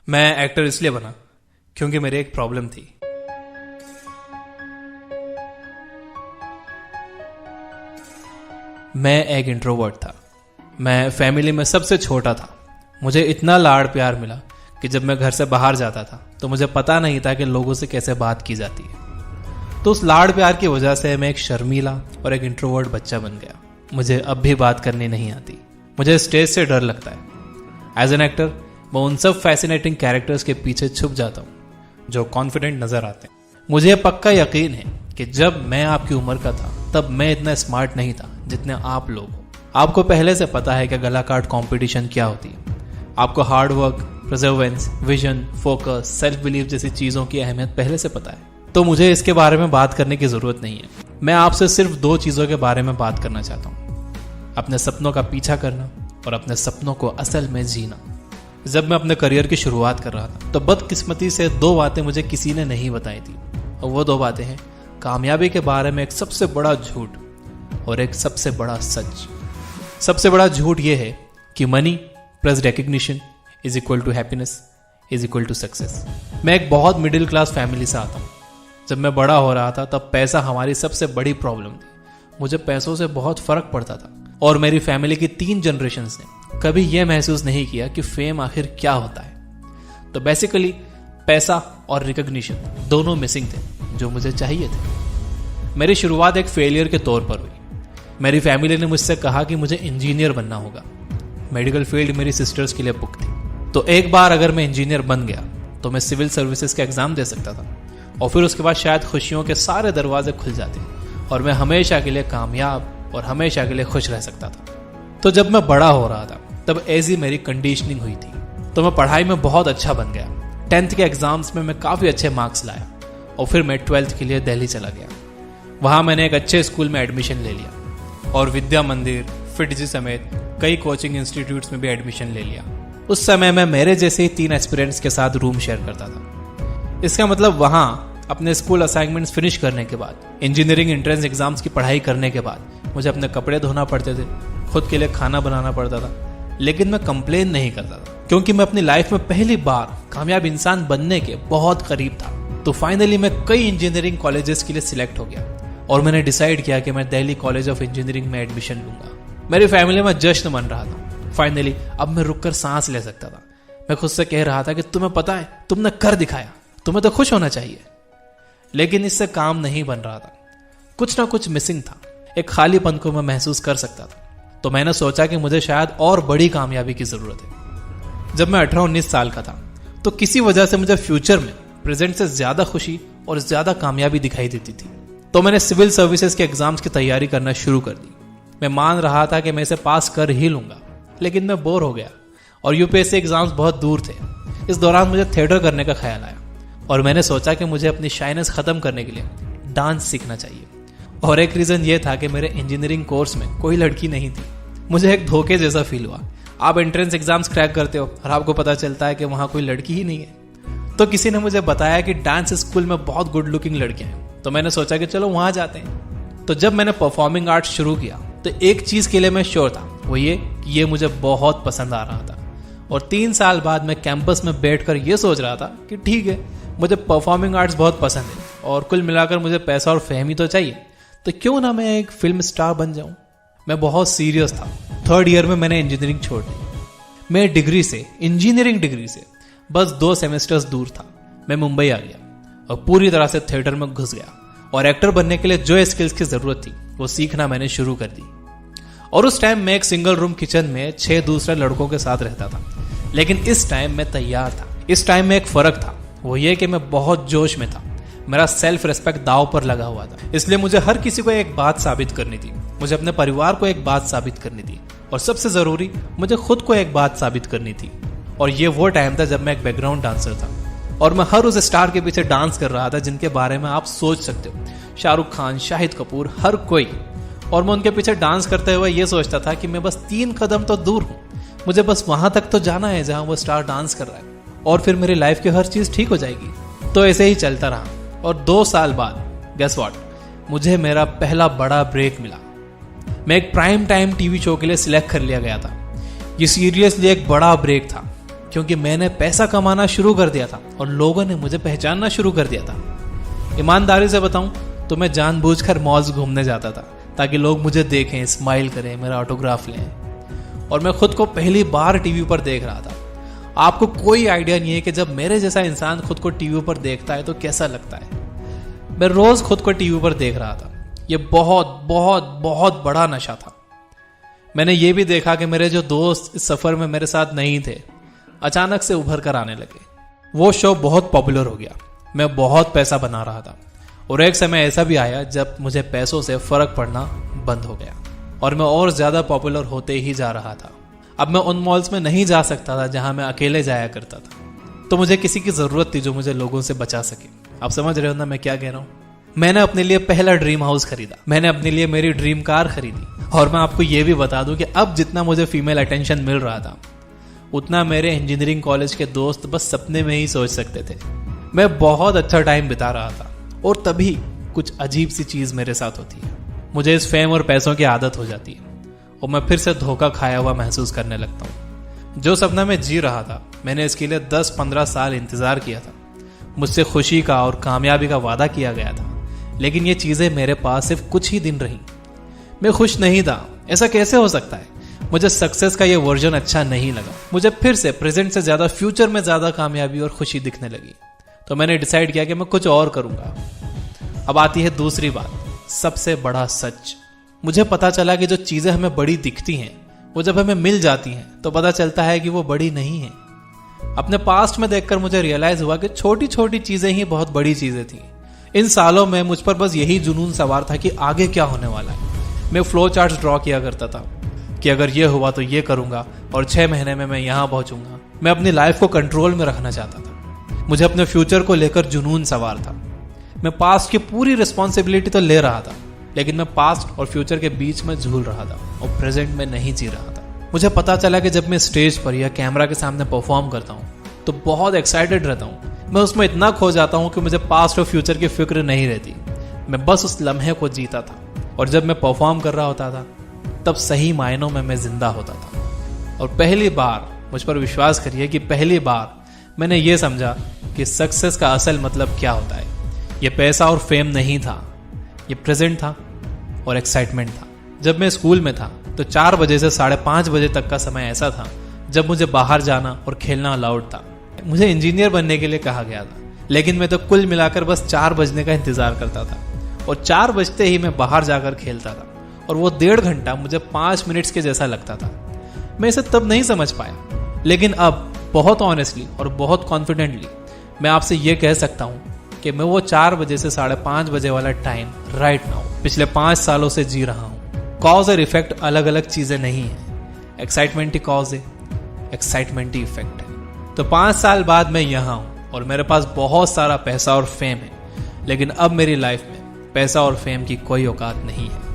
मैं एक्टर इसलिए बना क्योंकि मेरी एक प्रॉब्लम थी। मैं एक इंट्रोवर्ट था। मैं फैमिली में सबसे छोटा था। मुझे इतना लाड़ प्यार मिला कि जब मैं घर से बाहर जाता था तो मुझे पता नहीं था कि लोगों से कैसे बात की जाती है। तो उस लाड़ प्यार की वजह से मैं एक शर्मीला और एक इंट्रोवर्ट बच्चा बन गया। मुझे अब भी बात करनी नहीं आती। मुझे स्टेज से डर लगता है। एज एन एक्टर मैं उन सब फैसिनेटिंग कैरेक्टर्स के पीछे छुप जाता हूँ जो कॉन्फिडेंट नजर आते हैं। मुझे पक्का यकीन है कि जब मैं आपकी उम्र का था तब मैं इतना स्मार्ट नहीं था जितने आप लोग हो। आपको पहले से पता है कि गला काट कॉम्पिटिशन क्या होती है। आपको hard work, Perseverance, vision, focus, self belief जैसी चीजों की अहमियत पहले से पता है। तो मुझे इसके बारे में बात करने की जरूरत नहीं है। मैं आपसे सिर्फ दो चीजों के बारे में बात करना चाहता हूँ, अपने सपनों का पीछा करना और अपने सपनों को असल में जीना। जब मैं अपने करियर की शुरुआत कर रहा था तो बदकिस्मती से दो बातें मुझे किसी ने नहीं बताई थी, और वो दो बातें हैं कामयाबी के बारे में एक सबसे बड़ा झूठ और एक सबसे बड़ा सच। सबसे बड़ा झूठ ये है कि money plus recognition is equal to happiness is equal to success. मैं एक बहुत मिडिल क्लास फैमिली से आता हूँ। जब मैं बड़ा हो रहा था तब पैसा हमारी सबसे बड़ी प्रॉब्लम थी। मुझे पैसों से बहुत फर्क पड़ता था और मेरी फैमिली की 3 जनरेशंस ने कभी यह महसूस नहीं किया कि फेम आखिर क्या होता है। तो बेसिकली पैसा और रिकग्निशन दोनों मिसिंग थे जो मुझे चाहिए थे। मेरी शुरुआत एक फेलियर के तौर पर हुई। मेरी फैमिली ने मुझसे कहा कि मुझे इंजीनियर बनना होगा। मेडिकल फील्ड मेरी सिस्टर्स के लिए बुक थी। तो एक बार अगर मैं इंजीनियर बन गया तो मैं सिविल सर्विसेज का एग्जाम दे सकता था और फिर उसके बाद शायद खुशियों के सारे दरवाजे खुल जाते और मैं हमेशा के लिए कामयाब और हमेशा के लिए खुश रह सकता था। तो जब मैं बड़ा हो रहा था तब ऐसी मेरी कंडीशनिंग हुई थी। तो मैं पढ़ाई में बहुत अच्छा बन गया। 10th के एग्जाम्स में मैं काफ़ी अच्छे मार्क्स लाया और फिर मैं 12th के लिए दिल्ली चला गया। वहाँ मैंने एक अच्छे स्कूल में एडमिशन ले लिया और विद्या मंदिर, फिटजी समेत कई कोचिंग इंस्टीट्यूट्स में भी एडमिशन ले लिया। उस समय मैं मेरे जैसे ही 3 एस्पिरेंट्स के साथ रूम शेयर करता था। इसका मतलब वहाँ अपने स्कूल असाइनमेंट्स फिनिश करने के बाद, इंजीनियरिंग एंट्रेंस एग्जाम्स की पढ़ाई करने के बाद मुझे अपने कपड़े धोना पड़ते थे, खुद के लिए खाना बनाना पड़ता था। लेकिन मैं कंप्लेन नहीं करता था क्योंकि मैं अपनी लाइफ में पहली बार कामयाब इंसान बनने के बहुत करीब था। तो फाइनली मैं कई इंजीनियरिंग कॉलेजेस के लिए सिलेक्ट हो गया और मैंने डिसाइड किया कि मैं दिल्ली कॉलेज ऑफ इंजीनियरिंग में एडमिशन लूंगा। मेरी फैमिली में जश्न मन रहा था। फाइनली अब मैं रुककर सांस ले सकता था। मैं खुद से कह रहा था कि तुम्हें पता है, तुमने कर दिखाया, तुम्हें तो खुश होना चाहिए। लेकिन इससे काम नहीं बन रहा था। कुछ ना कुछ मिसिंग था। एक खालीपन को मैं महसूस कर सकता था। तो मैंने सोचा कि मुझे शायद और बड़ी कामयाबी की जरूरत है। जब मैं 18-19 साल का था तो किसी वजह से मुझे फ्यूचर में प्रेजेंट से ज्यादा खुशी और ज्यादा कामयाबी दिखाई देती थी। तो मैंने सिविल सर्विसेज के एग्जाम्स की तैयारी करना शुरू कर दी। मैं मान रहा था कि मैं इसे पास कर ही लूंगा, लेकिन मैं बोर हो गया और यूपीएससी एग्जाम्स बहुत दूर थे। इस दौरान मुझे थिएटर करने का ख्याल आया और मैंने सोचा कि मुझे अपनी शाइनेस खत्म करने के लिए डांस सीखना चाहिए। और एक रीजन ये था कि मेरे इंजीनियरिंग कोर्स में कोई लड़की नहीं थी। मुझे एक धोखे जैसा फील हुआ। आप एंट्रेंस एग्जाम्स क्रैक करते हो और आपको पता चलता है कि वहां कोई लड़की ही नहीं है। तो किसी ने मुझे बताया कि डांस स्कूल में बहुत गुड लुकिंग लड़कियां हैं। तो मैंने सोचा कि चलो वहां जाते हैं। तो जब मैंने परफॉर्मिंग आर्ट्स शुरू किया तो एक चीज के लिए मैं श्योर था, वो ये कि ये मुझे बहुत पसंद आ रहा था। और 3 साल बाद मैं कैंपस में बैठकर ये सोच रहा था कि ठीक है, मुझे परफॉर्मिंग आर्ट्स बहुत पसंद है और कुल मिलाकर मुझे पैसा और फेम ही तो चाहिए, तो क्यों ना मैं एक फिल्म स्टार बन जाऊं। मैं बहुत सीरियस था। 3rd ईयर में मैंने इंजीनियरिंग छोड़ दी। मैं इंजीनियरिंग डिग्री से बस 2 सेमेस्टर्स दूर था। मैं मुंबई आ गया और पूरी तरह से थिएटर में घुस गया और एक्टर बनने के लिए जो स्किल्स की जरूरत थी वो सीखना मैंने शुरू कर दी। और उस टाइम मैं एक सिंगल रूम किचन में 6 दूसरे लड़कों के साथ रहता था। लेकिन इस टाइम मैं तैयार था। इस टाइम में एक फर्क था, वो ये कि मैं बहुत जोश में था। मेरा सेल्फ रिस्पेक्ट दांव पर लगा हुआ था। इसलिए मुझे हर किसी को एक बात साबित करनी थी। मुझे अपने परिवार को एक बात साबित करनी थी और सबसे जरूरी मुझे खुद को एक बात साबित करनी थी। और ये वो टाइम था जब मैं एक बैकग्राउंड डांसर था और मैं हर उस स्टार के पीछे डांस कर रहा था जिनके बारे में आप सोच सकते हो, शाहरुख खान, शाहिद कपूर, हर कोई। और मैं उनके पीछे डांस करते हुए ये सोचता था कि मैं बस 3 कदम तो दूर हूँ, मुझे बस वहां तक तो जाना है जहां वो स्टार डांस कर रहा है और फिर मेरी लाइफ की हर चीज ठीक हो जाएगी। तो ऐसे ही चलता रहा और 2 साल बाद गेस व्हाट, मुझे मेरा पहला बड़ा ब्रेक मिला। मैं एक प्राइम टाइम टीवी शो के लिए सिलेक्ट कर लिया गया था। ये सीरियसली एक बड़ा ब्रेक था। क्योंकि मैंने पैसा कमाना शुरू कर दिया था और लोगों ने मुझे पहचानना शुरू कर दिया था। ईमानदारी से बताऊं तो मैं जानबूझकर मॉल्स घूमने जाता था ताकि लोग मुझे देखें, स्माइल करें, मेरा ऑटोग्राफ लें। और मैं खुद को पहली बार टीवी पर देख रहा था। आपको कोई आइडिया नहीं है कि जब मेरे जैसा इंसान खुद को टीवी पर देखता है तो कैसा लगता है। मैं रोज खुद को टीवी पर देख रहा था। ये बहुत बहुत बहुत बड़ा नशा था। मैंने ये भी देखा कि मेरे जो दोस्त इस सफर में मेरे साथ नहीं थे अचानक से उभर कर आने लगे। वो शो बहुत पॉपुलर हो गया। मैं बहुत पैसा बना रहा था और एक समय ऐसा भी आया जब मुझे पैसों से फर्क पड़ना बंद हो गया और मैं और ज्यादा पॉपुलर होते ही जा रहा था। अब मैं उन मॉल्स में नहीं जा सकता था जहां मैं अकेले जाया करता था। तो मुझे किसी की जरूरत थी जो मुझे लोगों से बचा सके। आप समझ रहे हो ना मैं क्या कह रहा हूं? मैंने अपने लिए पहला ड्रीम हाउस खरीदा। मैंने अपने लिए मेरी ड्रीम कार खरीदी। और मैं आपको यह भी बता दूं कि अब जितना मुझे फीमेल अटेंशन मिल रहा था उतना मेरे इंजीनियरिंग कॉलेज के दोस्त बस सपने में ही सोच सकते थे। मैं बहुत अच्छा टाइम बिता रहा था और तभी कुछ अजीब सी चीज मेरे साथ होती है। मुझे इस फेम और पैसों की आदत हो जाती है और मैं फिर से धोखा खाया हुआ महसूस करने लगता हूँ। जो सपना मैं जी रहा था मैंने इसके लिए 10-15 साल इंतजार किया था। मुझसे खुशी का और कामयाबी का वादा किया गया था, लेकिन ये चीजें मेरे पास सिर्फ कुछ ही दिन रही। मैं खुश नहीं था। ऐसा कैसे हो सकता है? मुझे सक्सेस का ये वर्जन अच्छा नहीं लगा। मुझे फिर से प्रेजेंट से ज्यादा फ्यूचर में ज्यादा कामयाबी और खुशी दिखने लगी। तो मैंने डिसाइड किया कि मैं कुछ और करूंगा। अब आती है दूसरी बात, सबसे बड़ा सच। मुझे पता चला कि जो चीजें हमें बड़ी दिखती हैं वो जब हमें मिल जाती हैं तो पता चलता है कि वो बड़ी नहीं है। अपने पास्ट में देखकर मुझे रियलाइज हुआ कि छोटी छोटी चीजें ही बहुत बड़ी चीजें थी। इन सालों में मुझ पर बस यही जुनून सवार था कि आगे क्या होने वाला है। मैं फ्लो चार्ट्स ड्रॉ किया करता था कि अगर ये हुआ तो ये करूंगा और 6 महीने में मैं यहां पहुंचूंगा। मैं अपनी लाइफ को कंट्रोल में रखना चाहता था। मुझे अपने फ्यूचर को लेकर जुनून सवार था। मैं पास्ट की पूरी रिस्पॉन्सिबिलिटी तो ले रहा था, लेकिन मैं पास्ट और फ्यूचर के बीच में झूल रहा था और प्रेजेंट में नहीं जी रहा था। मुझे पता चला कि जब मैं स्टेज पर या कैमरा के सामने परफॉर्म करता हूँ तो बहुत एक्साइटेड रहता हूँ। मैं उसमें इतना खो जाता हूँ कि मुझे पास्ट और फ्यूचर की फिक्र नहीं रहती। मैं बस उस लम्हे को जीता था और जब मैं परफॉर्म कर रहा होता था तब सही मायनों में मैं जिंदा होता था। और पहली बार, मुझ पर विश्वास करिए कि पहली बार मैंने ये समझा कि सक्सेस का असल मतलब क्या होता है। ये पैसा और फेम नहीं था, ये प्रेजेंट था और एक्साइटमेंट था। जब मैं स्कूल में था तो 4 बजे से 5:30 बजे तक का समय ऐसा था जब मुझे बाहर जाना और खेलना अलाउड था। मुझे इंजीनियर बनने के लिए कहा गया था, लेकिन मैं तो कुल मिलाकर बस 4 बजने का इंतजार करता था और 4 बजते ही मैं बाहर जाकर खेलता था और वो 1.5 घंटा मुझे 5 मिनट्स के जैसा लगता था। मैं इसे तब नहीं समझ पाया, लेकिन अब बहुत ऑनेस्टली और बहुत कॉन्फिडेंटली मैं आपसे ये कह सकता हूँ कि मैं वो 4 बजे से 5:30 बजे वाला टाइम राइट नाउ पिछले 5 सालों से जी रहा हूँ। कॉज और इफेक्ट अलग अलग चीजें नहीं है। एक्साइटमेंट ही कॉज है, एक्साइटमेंट ही इफेक्ट है। तो 5 साल बाद मैं यहाँ हूँ और मेरे पास बहुत सारा पैसा और फेम है, लेकिन अब मेरी लाइफ में पैसा और फेम की कोई औकात नहीं है।